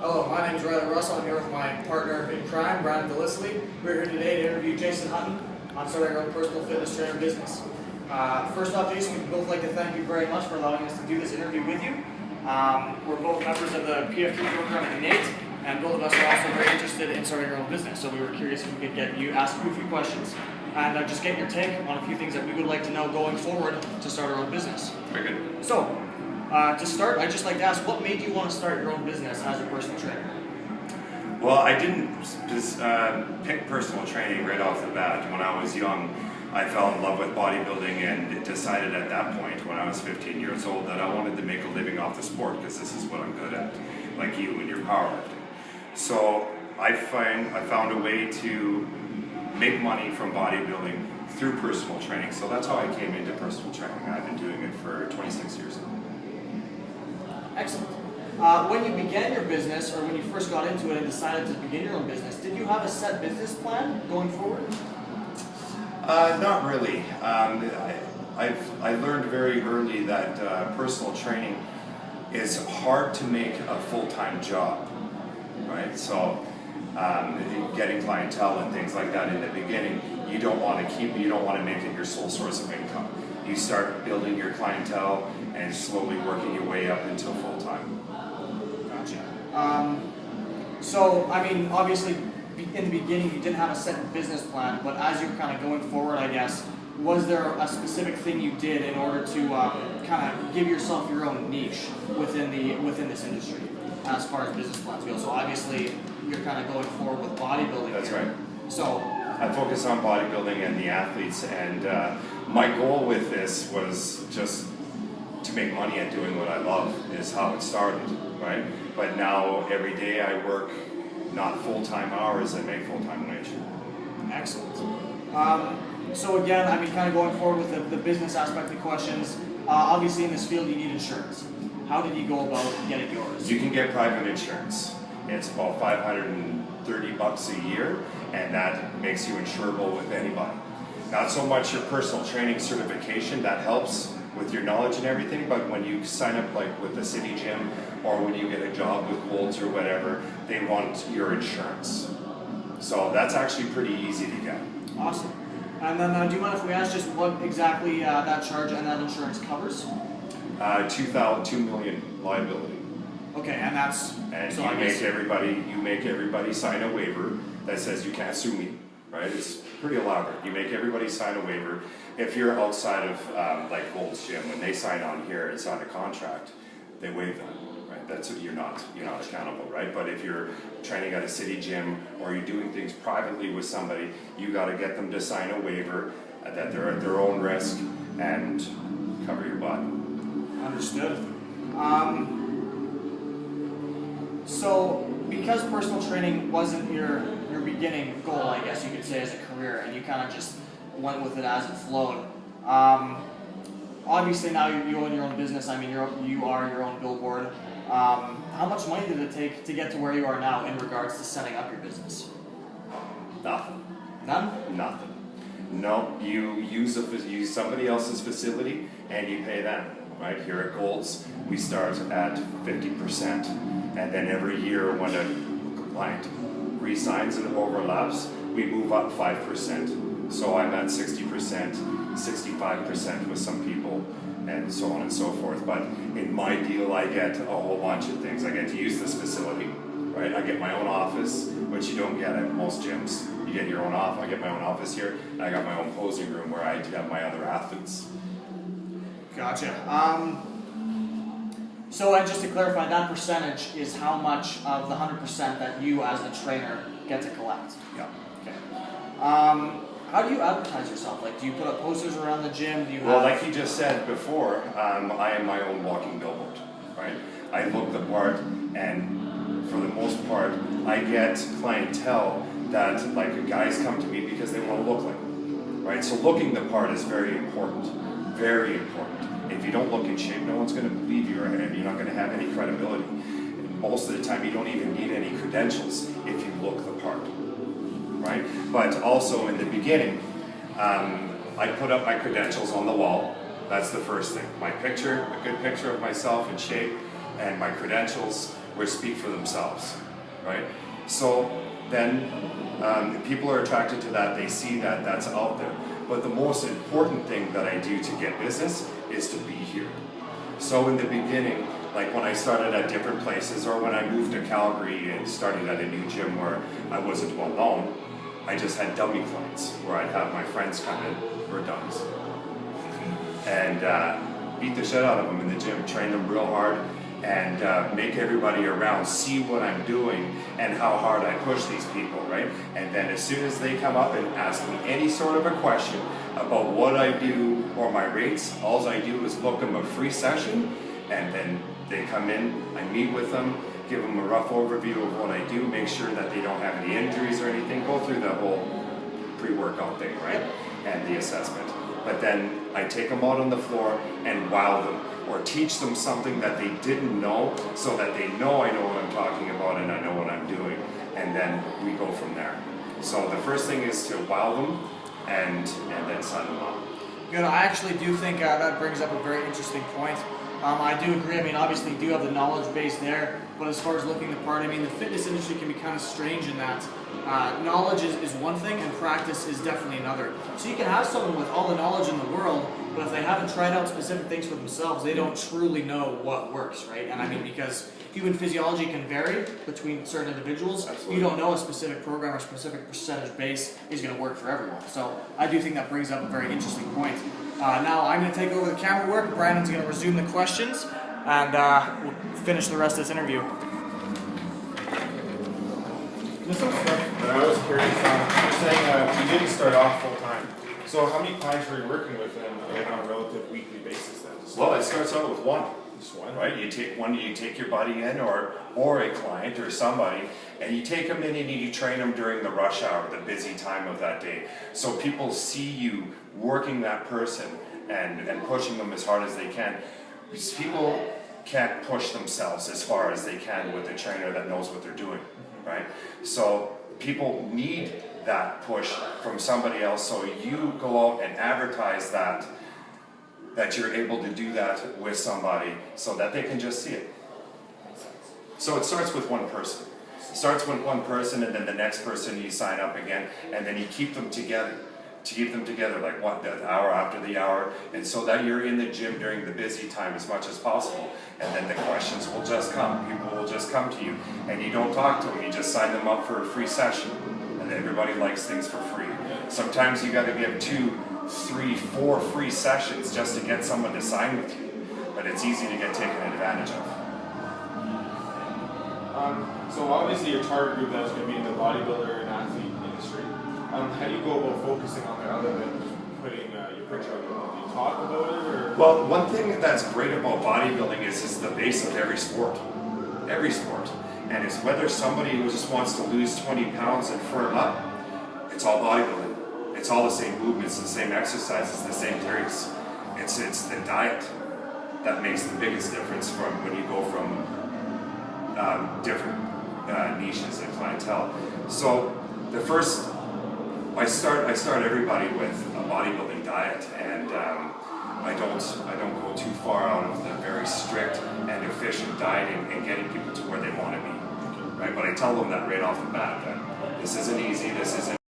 Hello, my name is Riley Russell. I'm here with my partner in crime, Brandon Delisle. We're here today to interview Jason Hutton on starting our own personal fitness trainer business. First off, Jason, we'd both like to thank you very much for allowing us to do this interview with you. We're both members of the PFT program at Innate, and both of us are also very interested in starting our own business. So we were curious if we could ask you a few questions and just get your take on a few things that we would like to know going forward to start our own business. Very good. So, to start, I'd just like to ask, what made you want to start your own business as a personal trainer? Well, I didn't pick personal training right off the bat. When I was young, I fell in love with bodybuilding and decided at that point, when I was 15 years old, that I wanted to make a living off the sport because this is what I'm good at, like you and your powerlifting. So I found a way to make money from bodybuilding through personal training. So that's how I came into personal training. I've been doing it for 26 years now. Excellent. When you began your business, or when you first got into it and decided to begin your own business, did you have a set business plan going forward? Not really. I learned very early that personal training is hard to make a full-time job, right? So getting clientele and things like that in the beginning, you don't want to make it your sole source of income. You start building your clientele and slowly working your way up until full-time. Gotcha. So, I mean, obviously, in the beginning, you didn't have a set business plan, but as you were kind of going forward, I guess, was there a specific thing you did in order to kind of give yourself your own niche within this industry, as far as business plans go? So obviously, you're kind of going forward with bodybuilding. That's here. right. So I focus on bodybuilding and the athletes, and my goal with this was just to make money at doing what I love, is how it started, right? But now every day I work not full-time hours and make full-time wage. Excellent. So again, I mean, kind of going forward with the business aspect of questions, obviously in this field you need insurance. How did you go about getting yours? You can get private insurance. It's about $530 a year, and that makes you insurable with anybody. Not so much your personal training certification, that helps with your knowledge and everything, but when you sign up like with the city gym or when you get a job with Golds or whatever, they want your insurance. So that's actually pretty easy to get. Awesome. And then do you mind if we ask just what exactly that charge and that insurance covers? $2 million liability. Okay, and that's... And so you make everybody sign a waiver that says you can't sue me, right? It's pretty elaborate. You make everybody sign a waiver. If you're outside of like Gold's Gym, when they sign on here and sign a contract, they waive that, right? That's you're not accountable, right? But if you're training at a city gym or you're doing things privately with somebody, you got to get them to sign a waiver that they're at their own risk and cover your butt. Understood. So, because personal training wasn't your beginning goal, I guess you could say, as a career, and you kind of just went with it as it flowed. Obviously, now you own your own business. I mean, you are your own billboard. How much money did it take to get to where you are now in regards to setting up your business? Nothing. None? Nothing. No, you use somebody else's facility and you pay them. Right here at Golds, we start at 50%, and then every year when a client re-signs and overlaps, we move up 5%. So I'm at 60%, 65% with some people, and so on and so forth. But in my deal, I get a whole bunch of things. I get to use this facility, right? I get my own office, which you don't get at most gyms. You get your own office. I get my own office here, and I got my own posing room where I have my other athletes. Gotcha. So, and just to clarify, that percentage is how much of the 100% that you as the trainer get to collect? Yeah. Okay. How do you advertise yourself? Like, do you put up posters around the gym? Do you Well, like you just said before, I am my own walking billboard, right? I look the part, and for the most part, I get clientele that, like, guys come to me because they want to look like me, right? So looking the part is very important, very important. If you don't look in shape, no one's going to believe you, and you're not going to have any credibility. And most of the time, you don't even need any credentials if you look the part, right? But also in the beginning, I put up my credentials on the wall. That's the first thing. My picture, a good picture of myself in shape, and my credentials which speak for themselves, right? So then people are attracted to that, they see that that's out there. But the most important thing that I do to get business is to be here. So in the beginning, like when I started at different places or when I moved to Calgary and started at a new gym where I wasn't well known, I just had dummy clients where I'd have my friends come in who are dummies and beat the shit out of them in the gym, train them real hard, and make everybody around see what I'm doing and how hard I push these people, right? And then as soon as they come up and ask me any sort of a question about what I do or my rates, all I do is book them a free session, and then they come in, I meet with them, give them a rough overview of what I do, make sure that they don't have any injuries or anything, go through the whole pre-workout thing, right? And the assessment. But then I take them out on the floor and wow them, or teach them something that they didn't know, so that they know I know what I'm talking about and I know what I'm doing, and then we go from there. So the first thing is to wow them and then sign them up. Good. I actually do think that brings up a very interesting point. I do agree. I mean, obviously, you do have the knowledge base there, but as far as looking the part, I mean, the fitness industry can be kind of strange in that knowledge is one thing and practice is definitely another. So you can have someone with all the knowledge in the world, but if they haven't tried out specific things for themselves, they don't truly know what works, right? And I mean, because human physiology can vary between certain individuals, Absolutely. You don't know a specific program or specific percentage base is going to work for everyone. So I do think that brings up a very interesting point. Now I'm going to take over the camera work. Brandon's going to resume the questions, and we'll finish the rest of this interview. Just some stuff that I was curious on. You're saying you didn't start off full time. So how many clients were you working with on a relative weekly basis then? Well, it starts out with one. Just one? Right? You take your buddy in or a client or somebody, and you take them in and you train them during the rush hour, the busy time of that day. So people see you working that person and pushing them as hard as they can. Because people can't push themselves as far as they can with a trainer that knows what they're doing, right? So people need that push from somebody else, so you go out and advertise that you're able to do that with somebody so that they can just see it. So it starts with one person. It starts with one person, and then the next person you sign up again, and then you keep them together. To keep them together, like the hour after the hour, and so that you're in the gym during the busy time as much as possible. And then the questions will just come. People will just come to you, and you don't talk to them. You just sign them up for a free session, and everybody likes things for free. Sometimes you got to give 2, 3, 4 free sessions just to get someone to sign with you, but it's easy to get taken advantage of. So obviously your target group that's going to be in the bodybuilder and athlete industry. How do you go about focusing on that other than just putting your picture on the wall? Do you talk about it, or? Well, one thing that's great about bodybuilding is it's the base of every sport. Every sport. And it's whether somebody who just wants to lose 20 pounds and firm up, it's all bodybuilding. It's all the same movements, the same exercises, the same theories. It's the diet that makes the biggest difference from when you go from different niches and clientele. So the first, I start everybody with a bodybuilding diet, and I don't go too far out of the very strict and efficient dieting and getting people to where they want to be, right? But I tell them that right off the bat that this isn't easy, this isn't